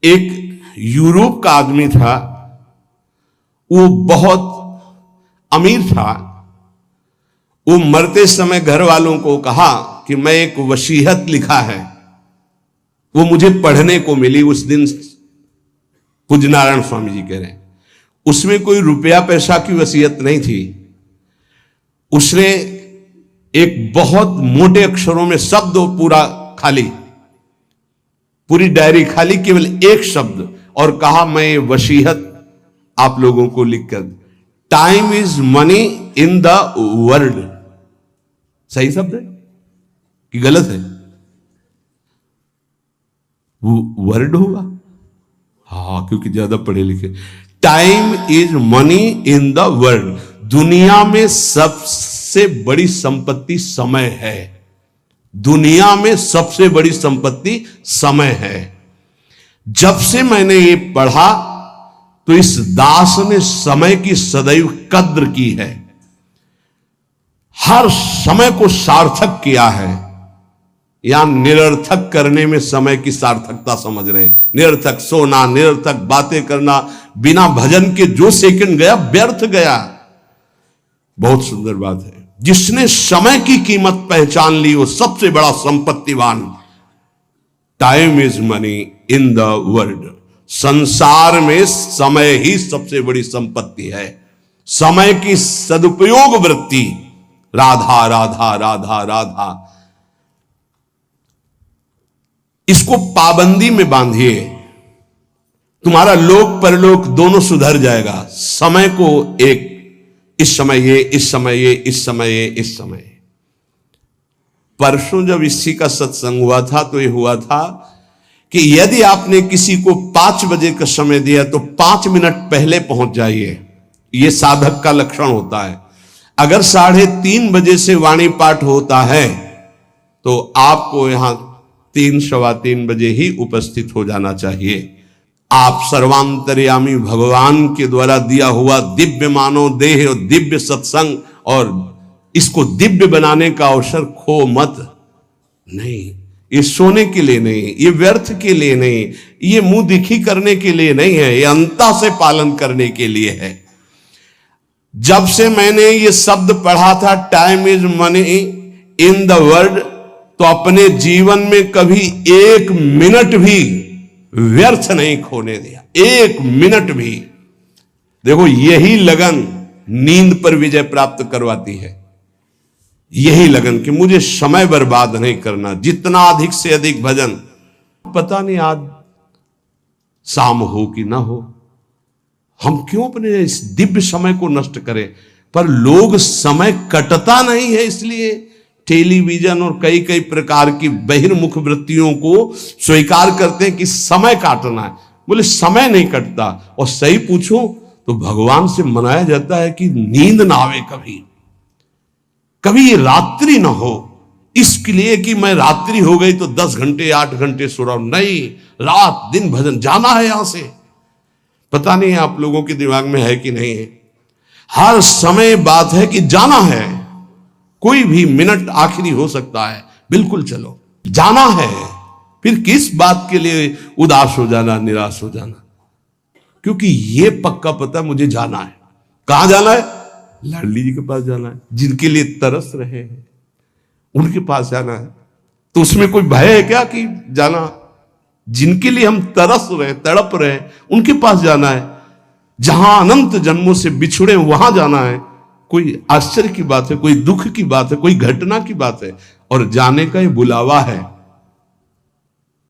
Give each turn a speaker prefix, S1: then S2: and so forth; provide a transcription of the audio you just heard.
S1: एक यूरोप का आदमी था, वो बहुत अमीर था। वो मरते समय घर वालों को कहा कि मैं एक वसीयत लिखा है, वो मुझे पढ़ने को मिली उस दिन। पूज्य नारायण स्वामी जी कह रहे हैं उसमें कोई रुपया पैसा की वसीयत नहीं थी। उसने एक बहुत मोटे अक्षरों में शब्द पूरा खाली, पूरी डायरी खाली, केवल एक शब्द, और कहा मैं ये वसीयत आप लोगों को लिखकर, time is money in the world. सही शब्द है कि गलत है? वो वर्ड होगा, हाँ, क्योंकि ज्यादा पढ़े लिखे। Time is money in the world. दुनिया में सबसे बड़ी संपत्ति समय है। दुनिया में सबसे बड़ी संपत्ति समय है। जब से मैंने ये पढ़ा तो इस दास ने समय की सदैव कद्र की है, हर समय को सार्थक किया है। यहां निरर्थक करने में समय की सार्थकता समझ रहे हैं। निरर्थक सोना, निरर्थक बातें करना, बिना भजन के जो सेकंड गया व्यर्थ गया। बहुत सुंदर बात है। जिसने समय की कीमत पहचान ली वो सबसे बड़ा संपत्तिवान। Time is money in the world. संसार में समय ही सबसे बड़ी संपत्ति है। समय की सदुपयोग वृत्ति, राधा राधा राधा राधा, इसको पाबंदी में बांधिए, तुम्हारा लोक परलोक दोनों सुधर जाएगा। समय को एक, इस समय ये, इस समय ये, इस समय ये, इस समय। परसों जब इसी का सत्संग हुआ था तो ये हुआ था कि यदि आपने किसी को 5 बजे का समय दिया तो 5 मिनट पहले पहुंच जाइए। यह साधक का लक्षण होता है। अगर 3:30 बजे से वाणी पाठ होता है तो आपको यहां 3, सवा 3 बजे ही उपस्थित हो जाना चाहिए। आप सर्वांतर्यामी भगवान के द्वारा दिया हुआ दिव्य मानव देह और दिव्य सत्संग और इसको दिव्य बनाने का अवसर खो मत। नहीं, ये सोने के लिए नहीं, ये व्यर्थ के लिए नहीं, ये मुंह दिखी करने के लिए नहीं है, ये अंता से पालन करने के लिए है। जब से मैंने ये शब्द पढ़ा था time is money in the world, तो अपने जीवन में कभी 1 मिनट भी व्यर्थ नहीं खोने दिया। 1 मिनट भी। देखो, यही लगन नींद पर विजय प्राप्त करवाती है। यही लगन कि मुझे समय बर्बाद नहीं करना, जितना अधिक से अधिक भजन। पता नहीं आज शाम हो कि ना हो, हम क्यों अपने इस दिव्य समय को नष्ट करें। पर लोग समय कटता नहीं है, इसलिए टेलीविजन और कई कई प्रकार की बहिर्मुख वृत्तियों को स्वीकार करते हैं कि समय काटना है। बोले समय नहीं कटता। और सही पूछो तो भगवान से मनाया जाता है कि नींद ना आवे, कभी ये रात्रि ना हो, इसके लिए कि मैं रात्रि हो गई तो 10 घंटे 8 घंटे सो रहा हूं। नहीं, रात दिन भजन, जाना है यहां से। पता नहीं आप लोगों के दिमाग में है कि नहीं है। हर समय बात है कि जाना है। कोई भी मिनट आखिरी हो सकता है, बिल्कुल चलो, जाना है। फिर किस बात के लिए उदास हो जाना, निराश हो जाना, क्योंकि यह पक्का पता मुझे जाना है। कहां जाना है? लाडली जी के पास जाना है, जिनके लिए तरस रहे हैं उनके पास जाना है। तो उसमें कोई भय है क्या कि जाना? जिनके लिए हम तरस रहे, तड़प रहे, उनके पास जाना है। जहां अनंत जन्मों से बिछुड़े वहां जाना है। कोई आश्चर्य की बात है, कोई दुख की बात है, कोई घटना की बात है, और जाने का ये बुलावा है।